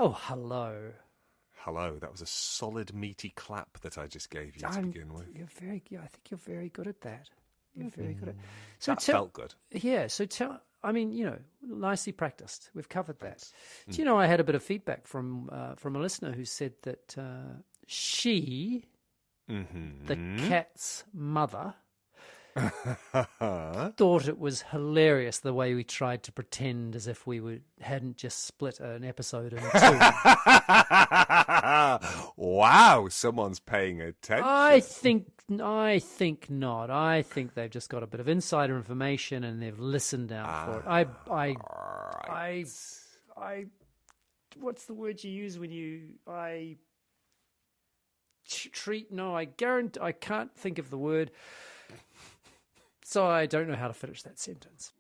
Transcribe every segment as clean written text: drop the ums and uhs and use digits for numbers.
Oh, hello. Hello. That was a solid, meaty clap that I just gave you to begin with. I think you're very good at that. You're very good at That felt good. Yeah, so nicely practiced. We've covered that. Do you know, I had a bit of feedback from a listener who said that she, the cat's mother, thought it was hilarious the way we tried to pretend as if we hadn't just split an episode in two. Wow, someone's paying attention. I think not. I think they've just got a bit of insider information and they've listened out for it. I what's the word you use when you treat? No, I guarantee I can't think of the word. So I don't know how to finish that sentence.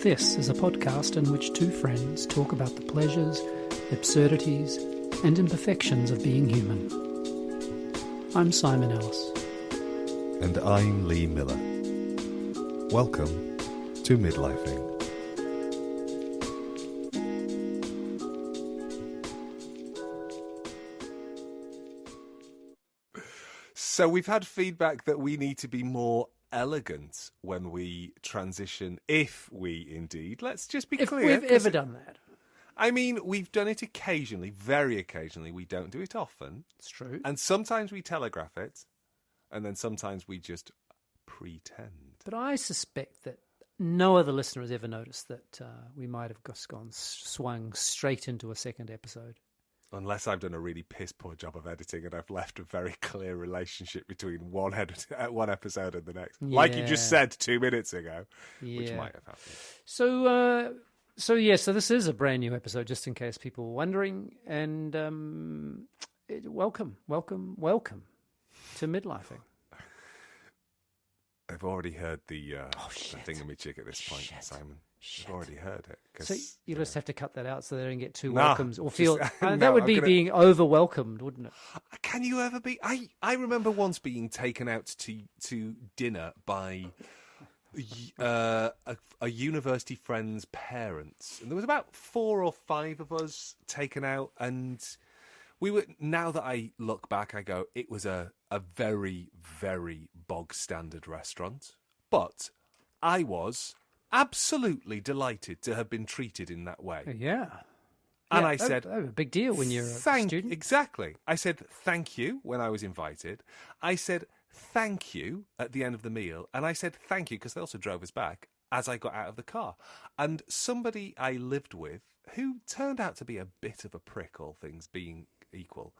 This is a podcast in which two friends talk about the pleasures, absurdities, and imperfections of being human. I'm Simon Ellis. And I'm Lee Miller. Welcome to Midlifing. So we've had feedback that we need to be more elegant when we transition, if we indeed, let's just be clear. If we've ever done that. I mean, we've done it occasionally, very occasionally. We don't do it often. It's true. And sometimes we telegraph it, and then sometimes we just pretend. But I suspect that no other listener has ever noticed that we might have just swung straight into a second episode. Unless I've done a really piss-poor job of editing and I've left a very clear relationship between one episode and the next. Yeah. Like you just said 2 minutes ago, which might have happened. So this is a brand new episode, just in case people were wondering. And welcome to Midlifing. I've already heard the thingamajig at this point, Simon. I've already heard it. So you just have to cut that out so they don't get too welcomes or feel that would be being over-welcomed, wouldn't it? Can you ever be? I remember once being taken out to dinner by a university friend's parents, and there was about 4 or 5 of us taken out, and we were. Now that I look back, I go, it was a very, very bog standard restaurant, but I was absolutely delighted to have been treated in that way. Yeah. And I said, a big deal when you're a student. Exactly. I said thank you when I was invited. I said thank you at the end of the meal. And I said thank you because they also drove us back as I got out of the car. And somebody I lived with, who turned out to be a bit of a prick, all things being equal,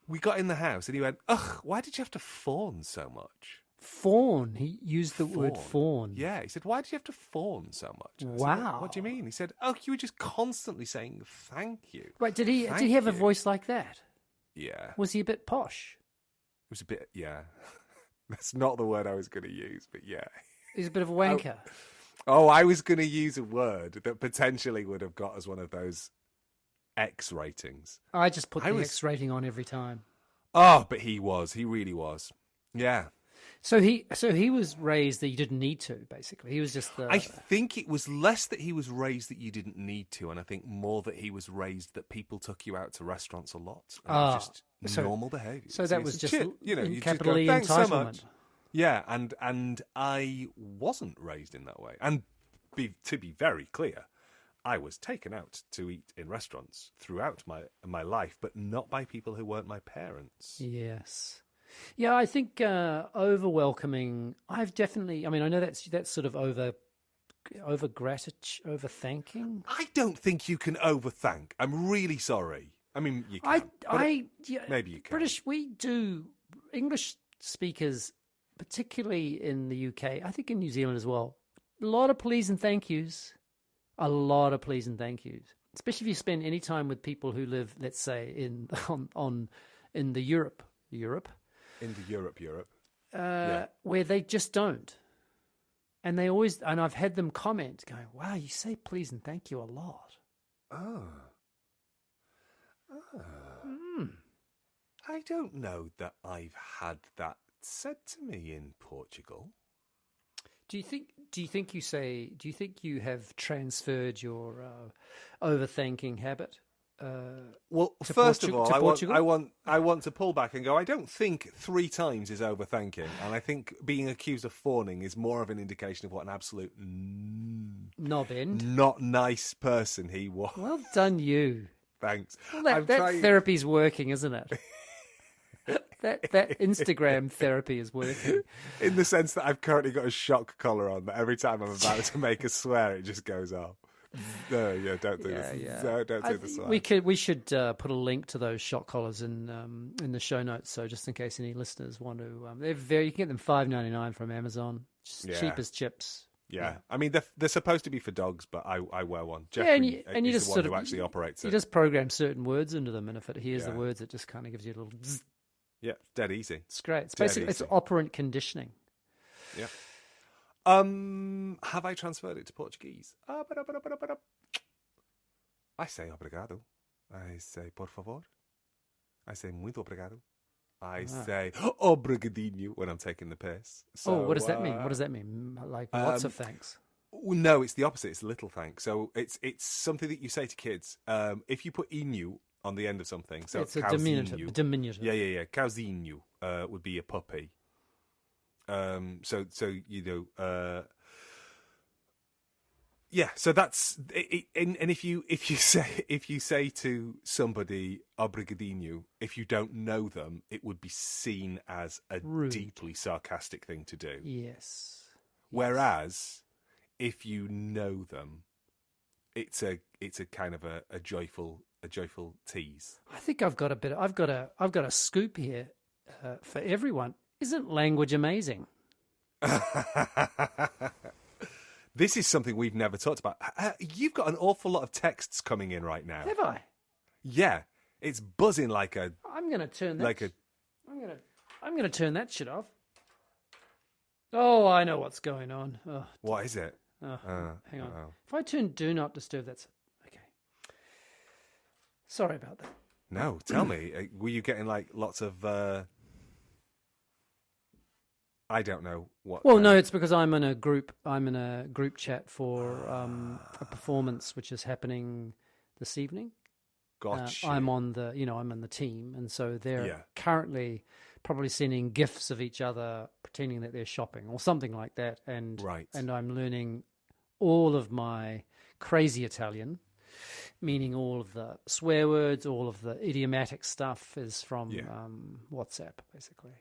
we got in the house and he went, ugh, why did you have to fawn so much? Fawn. He used the word fawn. Yeah, he said, why did you have to fawn so much? Wow. What do you mean? He said, oh, you were just constantly saying thank you. Right, did he have a voice like that? Yeah. Was he a bit posh? It was a bit, yeah. That's not the word I was going to use, but yeah. He's a bit of a wanker. Oh, I was going to use a word that potentially would have got us one of those X ratings. I just put the X rating on every time. Oh, but he really was. Yeah. So he was raised that you didn't need to, basically. He was just I think it was less that he was raised that you didn't need to, and I think more that he was raised that people took you out to restaurants a lot. And it was just normal behaviour. So that was just you capital E thanks entitlement. So much. Yeah, and I wasn't raised in that way. And to be very clear, I was taken out to eat in restaurants throughout my life, but not by people who weren't my parents. Yes. Yeah, I think over-welcoming, I know that's sort of over-thanking. I don't think you can over-thank. I'm really sorry. I mean, you can. Maybe you can. English speakers, particularly in the UK, I think in New Zealand as well, a lot of please and thank yous. A lot of please and thank yous. Especially if you spend any time with people who live, let's say, in the Europe. Into Europe. Where they just don't. And I've had them comment, going, wow, you say please and thank you a lot. I don't know that I've had that said to me in Portugal. Do you think you have transferred your overthinking habit? Well, to first of Portu- to all, Portugal? I want to pull back and go. I don't think 3 times is overthinking, and I think being accused of fawning is more of an indication of what an absolute Knob end. not nice person he was. Well done, you. Thanks. Well, that therapy's working, isn't it? that Instagram therapy is working. In the sense that I've currently got a shock collar on, that every time I'm about to make a swear, it just goes off. No, yeah, don't do this. Yeah. No, don't do this. We should put a link to those shock collars in the show notes. So just in case any listeners want to, you can get them $5.99 from Amazon. Cheap as chips. Yeah, I mean they're supposed to be for dogs, but I wear one. Jeffrey and you is just the one sort who of actually operates it. You just program certain words into them, and if it hears the words, it just kind of gives you a little. Zzz. Yeah, dead easy. It's great. It's basically it's operant conditioning. Yeah. Have I transferred it to Portuguese? I say obrigado. I say por favor. I say muito obrigado. I say obrigadinho when I'm taking the piss. So, what does that mean? What does that mean? Like lots of thanks. No, it's the opposite. It's little thanks. So it's something that you say to kids. If you put inu on the end of something, so it's a diminutive. Yeah. Causinho would be a puppy. So you know. Yeah, so that's it, and if you say to somebody obrigadinho, if you don't know them, it would be seen as a rude, deeply sarcastic thing to do. Yes. Whereas if you know them, it's a kind of a joyful tease. I think I've got a scoop here for everyone. Isn't language amazing? This is something we've never talked about. You've got an awful lot of texts coming in right now. Have I? Yeah, it's buzzing like a. I'm going to turn that. I'm going to turn that shit off. Oh, I know what's going on. Oh, what is it? hang on. If I turn Do Not Disturb, that's okay. Sorry about that. No, tell me. Were you getting like lots of? I don't know what. Well, no, it's because I'm in a group chat for a performance which is happening this evening. Gotcha. I'm on the team, and so they're currently probably sending gifs of each other, pretending that they're shopping or something like that. And and I'm learning all of my crazy Italian, meaning all of the swear words, all of the idiomatic stuff is from WhatsApp, basically.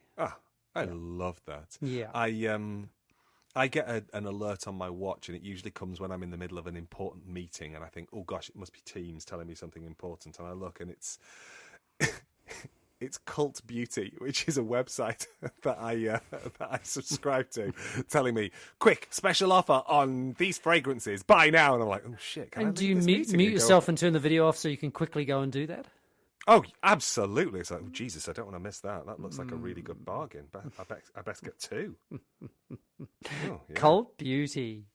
I love that. Yeah. I get an alert on my watch, and it usually comes when I'm in the middle of an important meeting, and I think, oh gosh, it must be Teams telling me something important, and I look, and it's it's Cult Beauty, which is a website that I subscribe to, telling me, quick special offer on these fragrances, buy now, and I'm like, oh shit! Can I do you mute yourself and turn the video off so you can quickly go and do that? Oh, absolutely. It's like, oh, Jesus, I don't want to miss that. That looks like a really good bargain. I best get 2. Cult Beauty.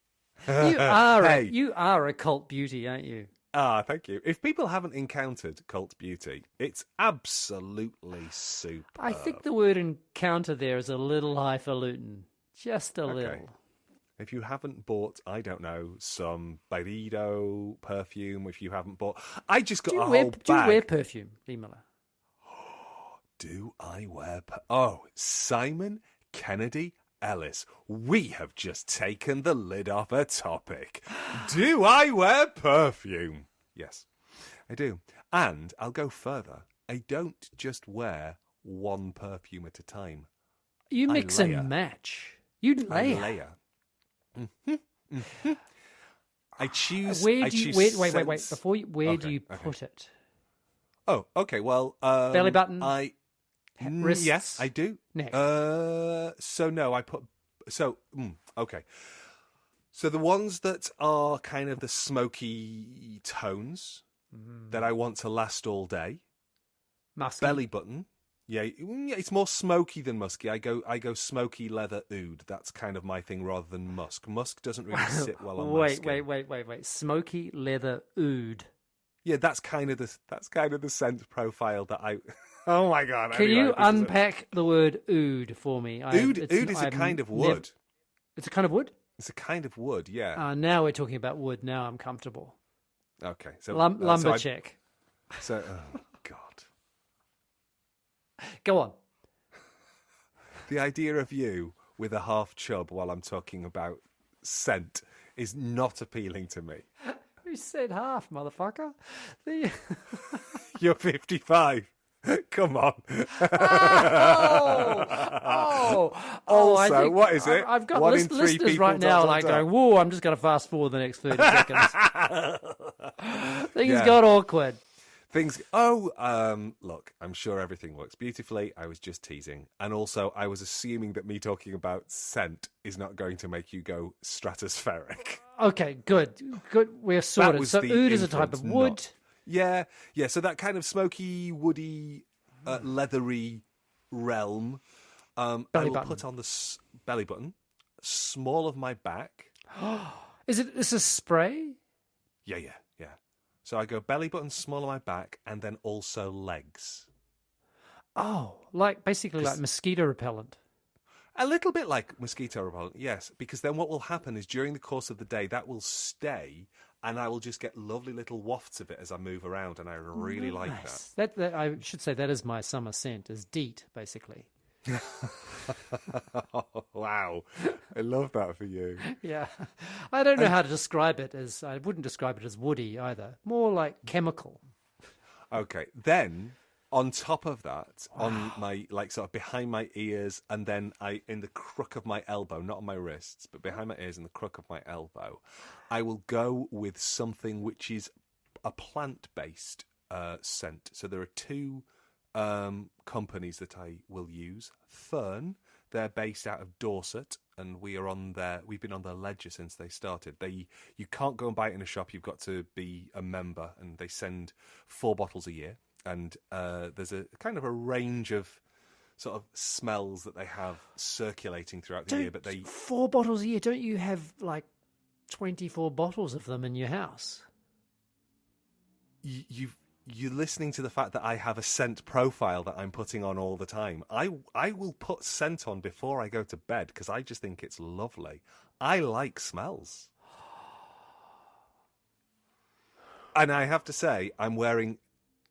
You are a cult beauty, aren't you? Thank you. If people haven't encountered Cult Beauty, it's absolutely super. I think the word encounter there is a little highfalutin. Just a little. If you haven't bought, I don't know, some Byredo perfume, if you haven't bought... I just got a whole bag. Do you wear perfume, Lee Miller? Do I wear... Simon Kennedy Ellis, we have just taken the lid off a topic. Do I wear perfume? Yes, I do. And I'll go further. I don't just wear one perfume at a time. You mix and match. You layer. I choose. Wait. Before where do you put it? Oh, okay. Well, belly button. Wrists. Yes, I do. Neck. So no, I put. So okay. So the ones that are kind of the smoky tones that I want to last all day. Musky. Belly button. Yeah, it's more smoky than musky. I go smoky leather oud. That's kind of my thing rather than musk. Musk doesn't really sit well on my skin. Wait. Smoky leather oud. Yeah, that's kind of the scent profile that Oh my god! Can Anyway, you this is unpack the word oud for me? Oud is a kind of wood. It's a kind of wood? It's a kind of wood, yeah. Now we're talking about wood. Now I'm comfortable. Okay, so Lumber check. So, oh god, Go on. the idea of you with a half chub while I'm talking about scent is not appealing to me. Who said half, motherfucker? You're 55. Come on. Also, what is it? I've got One in three listeners people right now dot. going, whoa, I'm just going to fast forward the next 30 seconds. Things got awkward. Look, I'm sure everything works beautifully. I was just teasing. And also, I was assuming that me talking about scent is not going to make you go stratospheric. Okay, good. We're sorted. So oud is a type of wood. Yeah. So that kind of smoky, woody, leathery realm. I will put on the belly button, small of my back. Is this a spray? Yeah. So I go belly button, small of my back, and then also legs. Oh, basically like mosquito repellent. A little bit like mosquito repellent, yes, because then what will happen is during the course of the day, that will stay, and I will just get lovely little wafts of it as I move around, and I really like that. That. I should say that is my summer scent, is DEET, basically. Wow. I love that for you. Yeah. I don't know how to describe it as, I wouldn't describe it as woody either. More like chemical. Okay, then... On top of that, on my, sort of behind my ears, and then in the crook of my elbow, not on my wrists, but behind my ears and the crook of my elbow, I will go with something which is a plant-based scent. So there are two companies that I will use. Fern, they're based out of Dorset, and we've been on their ledger since they started. You can't go and buy it in a shop, you've got to be a member, and they send 4 bottles a year. And there's a kind of a range of sort of smells that they have circulating throughout the year. But 4 bottles a year. Don't you have 24 bottles of them in your house? You're listening to the fact that I have a scent profile that I'm putting on all the time. I will put scent on before I go to bed because I just think it's lovely. I like smells. And I have to say, I'm wearing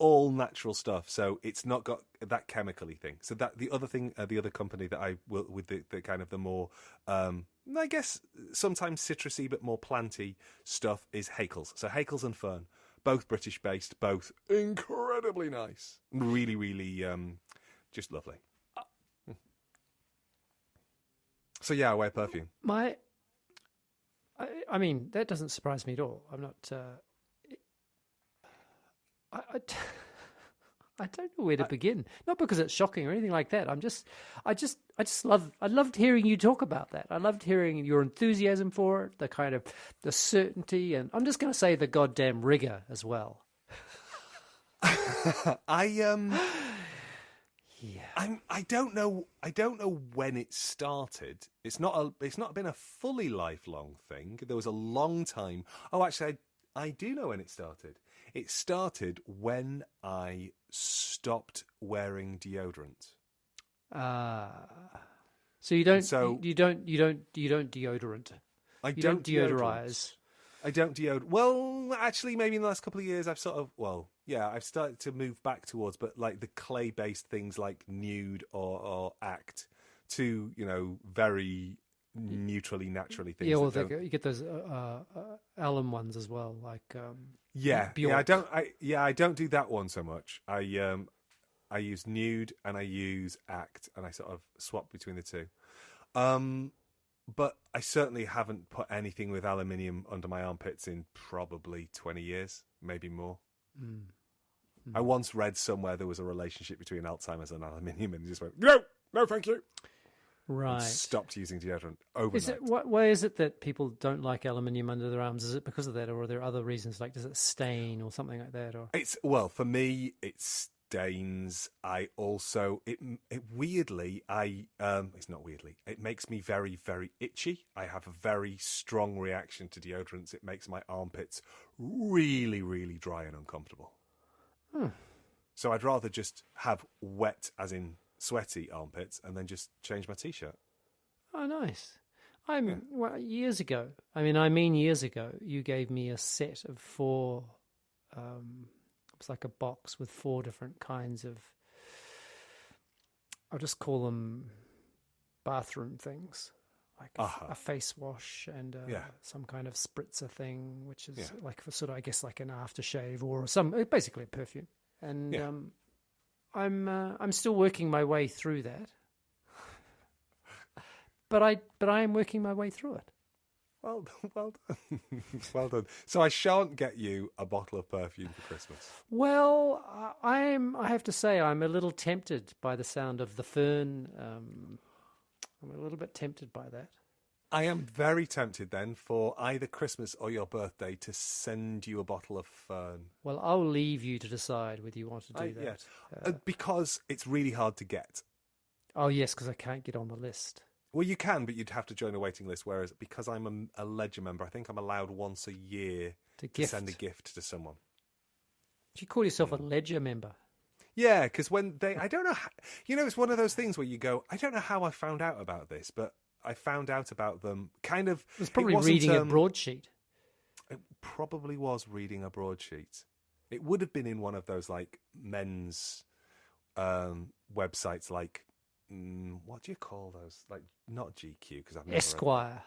all natural stuff, so it's not got that chemically thing. So that the other company that I will with the kind of the more I guess sometimes citrusy but more planty stuff is Hakel's. So Hakel's and Fern, both British based, both incredibly nice, really, really just lovely. So yeah, I wear perfume. I mean, that doesn't surprise me at all. I'm not. I don't know where to begin. Not because it's shocking or anything like that. I loved hearing you talk about that. I loved hearing your enthusiasm for it, the certainty, and I'm just going to say the goddamn rigor as well. I don't know when it started. It's not been a fully lifelong thing. There was a long time. Oh, actually, I do know when it started. It started when I stopped wearing deodorant. So you don't deodorant. I You don't deodorize. I don't deodorant. Well, actually, maybe in the last couple of years, I've started to move back towards, but the clay-based things like Nude or Act to very neutrally, naturally things. Yeah, well, you get those alum ones as well, Bjork. I don't do that one so much. I use Nude and I use Act, and I sort of swap between the two. But I certainly haven't put anything with aluminium under my armpits in probably 20 years, maybe more. I once read somewhere there was a relationship between Alzheimer's and aluminium, and just went, no, thank you. Right. And stopped using deodorant overnight. Why is it that people don't like aluminium under their arms? Is it because of that, or are there other reasons? Does it stain or something like that? Or For me, it stains. I also it weirdly it's not weirdly. It makes me very, very itchy. I have a very strong reaction to deodorants. It makes my armpits really, really dry and uncomfortable. So I'd rather just have wet, as in sweaty armpits, and then just change my t-shirt. Oh, nice. Well, years ago. I mean years ago. You gave me a set of 4. It was like a box with 4 different kinds of. I'll just call them bathroom things, like a face wash and some kind of spritzer thing, which is like for sort of, I guess, like an aftershave or basically a perfume. And I'm still working my way through that. But I am working my way through it. Well done. Well done. So I shan't get you a bottle of perfume for Christmas. Well, I have to say I'm a little tempted by the sound of the fern. I'm a little bit tempted by that. I am very tempted then for either Christmas or your birthday to send you a bottle of fern. Well, I'll leave you to decide whether you want to do that. Yeah. Because it's really hard to get. Oh, yes, because I can't get on the list. Well, you can, but you'd have to join a waiting list, whereas because I'm a Ledger member, I think I'm allowed once a year to send a gift to someone. Do you call yourself a Ledger member? Yeah, because when I don't know, it's one of those things where you go, I don't know how I found out about this, but I found out about them kind of. It was probably reading a broadsheet. It probably was reading a broadsheet. It would have been in one of those like men's websites, like. What do you call those? Like, not GQ, because I've never Esquire.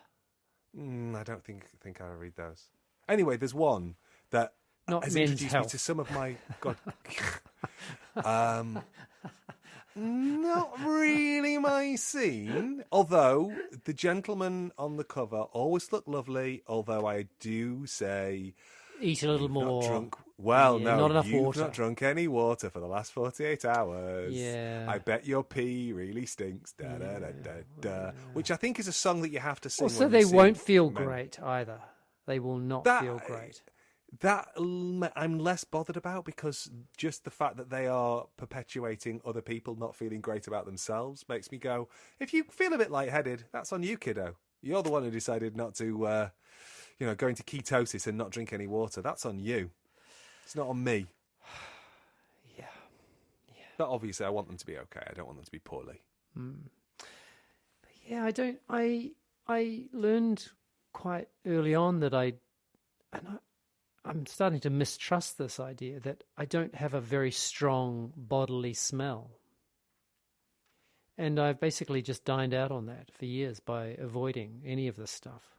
I don't think I read those. Anyway, there's one that not has Men's introduced Health. me to some of my not really my scene. Although the gentlemen on the cover always look lovely. Although I do say, eat a little more. Not drunk. Well, yeah, no, not enough you've water. not drunk any water for the last 48 hours. Yeah. I bet your pee really stinks. Da, da, da, da, da. Which I think is a song that you have to sing. Also, when they you see won't feel men. great either. They will not feel great. That I'm less bothered about, because just the fact that they are perpetuating other people not feeling great about themselves makes me go, if you feel a bit lightheaded, that's on you, kiddo. You're the one who decided not to, go into ketosis and not drink any water. That's on you. It's not on me. Yeah. But obviously I want them to be okay. I don't want them to be poorly. But yeah, I learned quite early on that I'm starting to mistrust this idea that I don't have a very strong bodily smell. And I've basically just dined out on that for years by avoiding any of this stuff.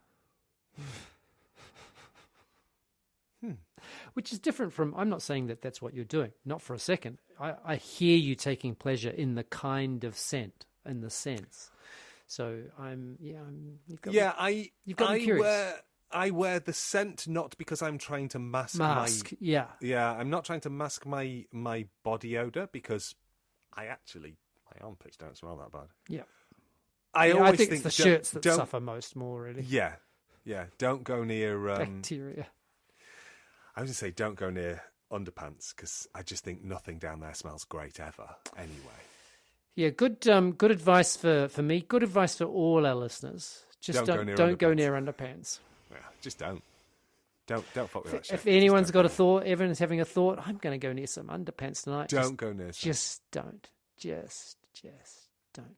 Which is different from, I'm not saying that that's what you're doing, not for a second. I hear you taking pleasure in the kind of scent, in the sense. So you've got me curious. I wear the scent not because I'm trying to mask. Yeah, I'm not trying to mask my body odor, because my armpits don't smell that bad. Yeah. I think it's the shirts that suffer more, really. Yeah. Don't go near bacteria. I was going to say don't go near underpants, because I just think nothing down there smells great ever. Anyway. Yeah, good advice for me. Good advice for all our listeners. Just don't go near underpants. Yeah, just don't. Don't fuck with that shit. If anyone's got a thought, everyone's having a thought, I'm going to go near some underpants tonight. Don't go near some. Just don't. Just don't.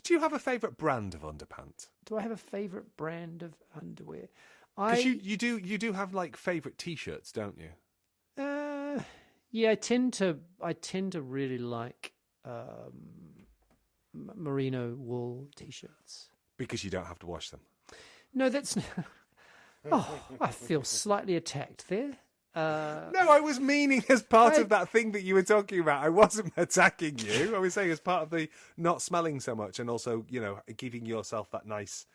Do you have a favourite brand of underpants? Do I have a favourite brand of underwear? Because you do have like favourite T-shirts, don't you? Yeah, I tend to really like merino wool T-shirts. Because you don't have to wash them. No, that's. Oh, I feel slightly attacked there. No, I was meaning as part of that thing that you were talking about. I wasn't attacking you. I was saying as part of the not smelling so much, and also, giving yourself that nice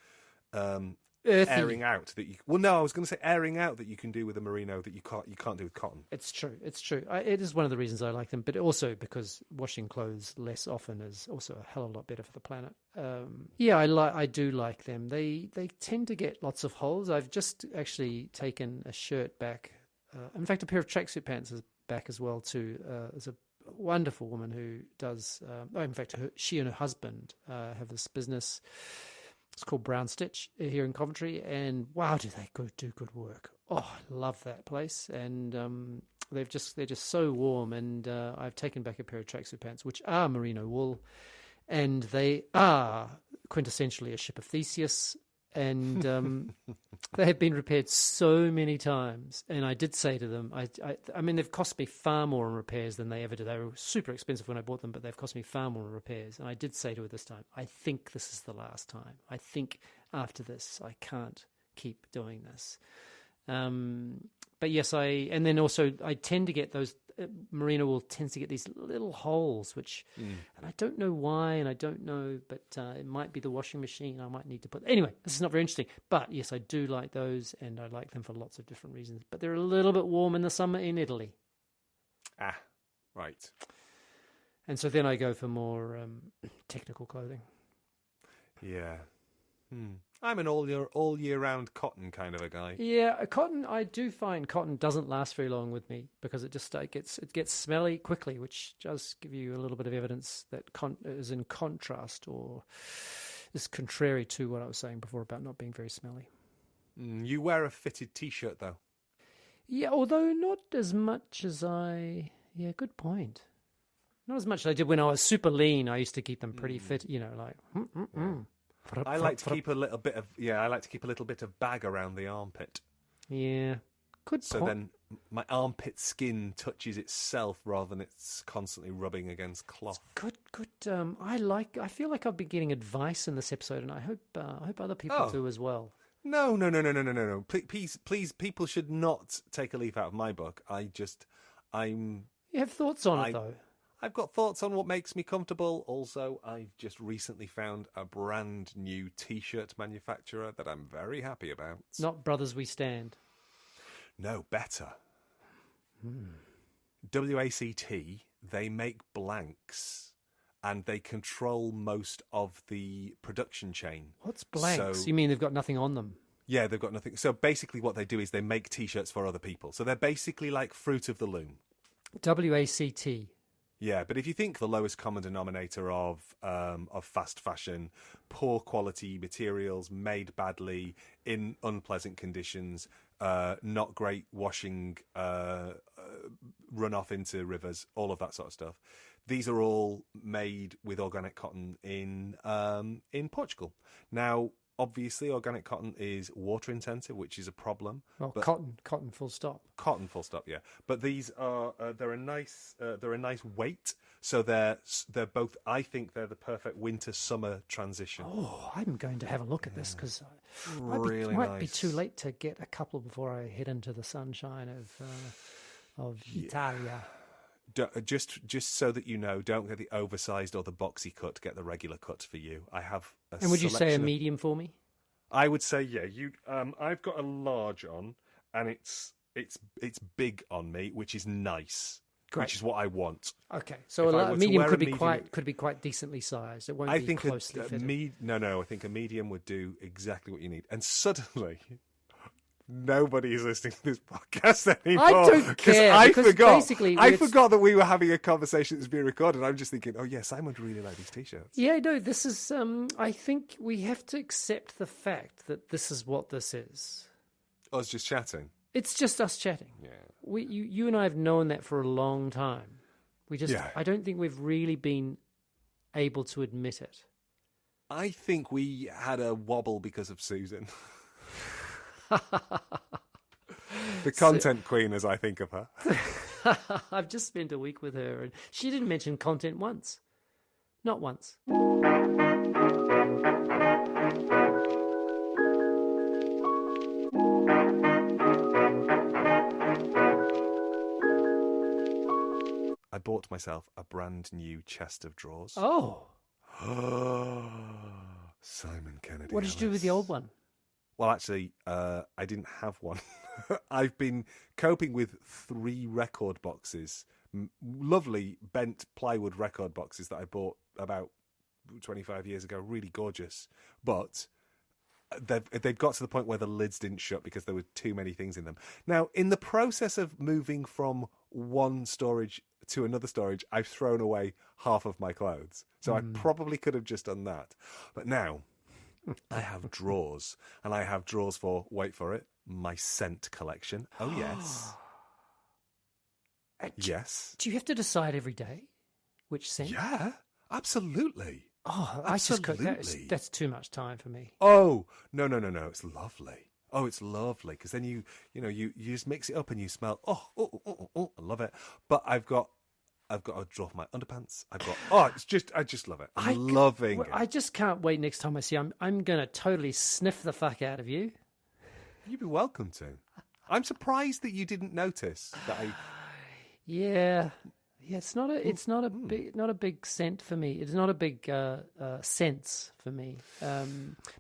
airing out that you. Well, no, I was going to say airing out that you can do with a merino that you can't do with cotton. It's true. It is one of the reasons I like them, but also because washing clothes less often is also a hell of a lot better for the planet. I do like them. They tend to get lots of holes. I've just actually taken a shirt back. In fact, a pair of tracksuit pants is back as well too. There's a wonderful woman who does. She and her husband have this business. It's called Brown Stitch here in Coventry, and wow, do they do good work. Oh, I love that place. And they're just so warm, and I've taken back a pair of tracksuit pants, which are merino wool, and they are quintessentially a ship of Theseus, and they have been repaired so many times. And I did say to them, I mean, they've cost me far more in repairs than they ever did. They were super expensive when I bought them, but they've cost me far more in repairs. And I did say to her this time, I think this is the last time. I think after this, I can't keep doing this. But yes, and then also I tend to get those, merino wool tends to get these little holes, which, and I don't know why, and I don't know, but it might be the washing machine. I might need to put, anyway, this is not very interesting, but yes, I do like those, and I like them for lots of different reasons, but they're a little bit warm in the summer in Italy. Ah, right. And so then I go for more technical clothing. Yeah. I'm an all year round cotton kind of a guy. Yeah, cotton. I do find cotton doesn't last very long with me because it just it gets smelly quickly, which does give you a little bit of evidence that is in contrast or is contrary to what I was saying before about not being very smelly. You wear a fitted T-shirt though. Yeah, although not as much as I. Yeah, good point. Not as much as I did when I was super lean. I used to keep them pretty fit. You know, like. I like to keep a little bit of bag around the armpit. Yeah, good. So then my armpit skin touches itself rather than it's constantly rubbing against cloth. Good. I feel like I've been getting advice in this episode, and I hope other people do as well. No. Please, people should not take a leaf out of my book. You have thoughts on it though. I've got thoughts on what makes me comfortable. Also, I've just recently found a brand new T-shirt manufacturer that I'm very happy about. Not Brothers We Stand. No, better. WACT, they make blanks and they control most of the production chain. What's blanks? So, you mean they've got nothing on them? Yeah, they've got nothing. So basically what they do is they make T-shirts for other people. So they're basically like Fruit of the Loom. WACT. Yeah, but if you think the lowest common denominator of fast fashion, poor quality materials, made badly, in unpleasant conditions, not great washing, run off into rivers, all of that sort of stuff. These are all made with organic cotton in Portugal. Now, obviously, organic cotton is water intensive, which is a problem. Well, but cotton, full stop. Cotton, full stop. Yeah, but these are they're a nice weight. So they're both. I think they're the perfect winter-summer transition. Oh, I'm going to have a look at this because really might be too late to get a couple before I head into the sunshine of Italia. Just so that you know, don't get the oversized or the boxy cut. Get the regular cut for you. I have. And would you say a medium for me? I would say yeah. I've got a large on, and it's big on me, which is nice. Great. Which is what I want. Okay, so a medium could be quite decently sized. It won't be closely fitted. No. I think a medium would do exactly what you need. And suddenly. Nobody is listening to this podcast anymore. I don't care. I forgot that we were having a conversation that's being recorded. I'm just thinking, oh yeah, Simon would really like these T-shirts. Yeah, no, this is. I think we have to accept the fact that this is what this is. Us just chatting. It's just us chatting. Yeah. You and I have known that for a long time. I don't think we've really been able to admit it. I think we had a wobble because of Susan. The content queen, as I think of her. I've just spent a week with her, and she didn't mention content once. Not once. I bought myself a brand new chest of drawers. Oh. Simon Kennedy. What did you do with the old one? Well, actually, I didn't have one. I've been coping with 3 record boxes, lovely bent plywood record boxes that I bought about 25 years ago. Really gorgeous, but they've got to the point where the lids didn't shut because there were too many things in them. Now, in the process of moving from one storage to another storage, I've thrown away half of my clothes. So I probably could have just done that. But now I have drawers, and I have drawers for, wait for it, my scent collection. Oh, yes. Yes. Do you have to decide every day which scent? Yeah, absolutely. Oh, I just could. Absolutely. That's too much time for me. Oh, no. It's lovely. Oh, it's lovely because then you just mix it up and you smell. I love it. But I've got to draw off my underpants. I just love it. I'm loving it. I just can't wait next time I see you. I'm going to totally sniff the fuck out of you. You'd be welcome to. I'm surprised that you didn't notice that I. Yeah. It's not a big scent for me. It's not a big sense for me.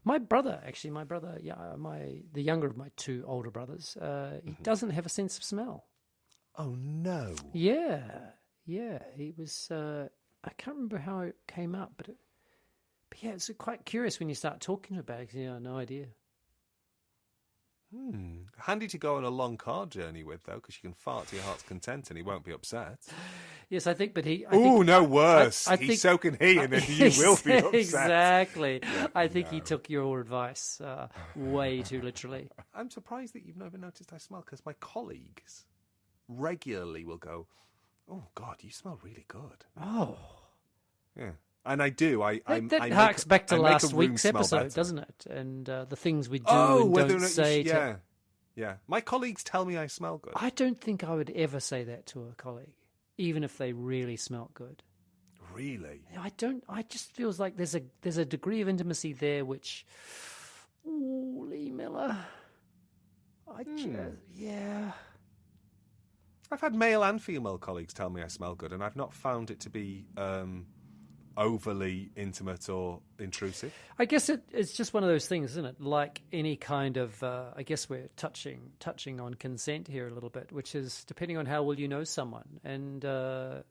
My brother, the younger of my two older brothers, he doesn't have a sense of smell. Oh no. Yeah, he was. I can't remember how it came up, but yeah, it's quite curious when you start talking about it. 'Cause, yeah, no idea. Handy to go on a long car journey with, though, because you can fart to your heart's content and he won't be upset. Yes, I think, but he. No, worse. I think, so can he, and then you will be upset. Exactly. Yeah, I think he took your advice way too literally. I'm surprised that you've never noticed I smell, because my colleagues regularly will go, "Oh God, you smell really good." Oh, yeah. And I do. I harks back to last week's episode, better. doesn't it? And the things we do and don't say. Yeah. My colleagues tell me I smell good. I don't think I would ever say that to a colleague, even if they really smelt good. Really? I don't. I just feels like there's a degree of intimacy there, which, Lee Miller. Yeah. I've had male and female colleagues tell me I smell good, and I've not found it to be overly intimate or intrusive. I guess it's just one of those things, isn't it? Like any kind of, I guess we're touching on consent here a little bit, which is depending on how well you know someone and the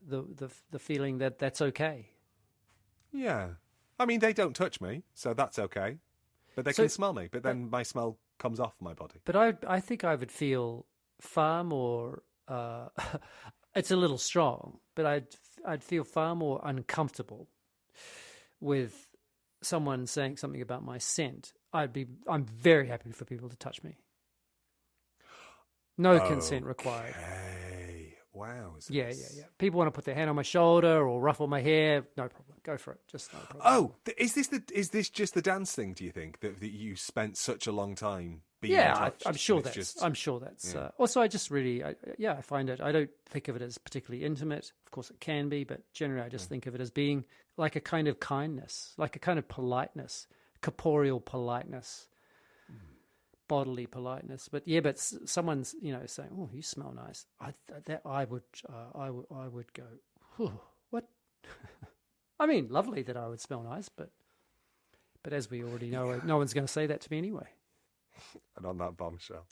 feeling that that's okay. Yeah, I mean they don't touch me, so that's okay, but they can smell me. But then my smell comes off my body. But I think I would feel far more. It's a little strong, but I'd feel far more uncomfortable with someone saying something about my scent. I'm very happy for people to touch me. No consent required. Wow. Yeah. People want to put their hand on my shoulder or ruffle my hair. No problem. Go for it. Just no problem. Oh, is this just the dance thing? Do you think that you spent such a long time? I'm sure that's. Yeah. Also, I just really, I find it. I don't think of it as particularly intimate. Of course, it can be, but generally, I just think of it as being like a kind of kindness, like a kind of politeness, corporeal politeness, bodily politeness. But someone's saying, "Oh, you smell nice." I would go, "Whew, what?" I mean, lovely that I would smell nice, but as we already know, no one's going to say that to me anyway. And on that bombshell.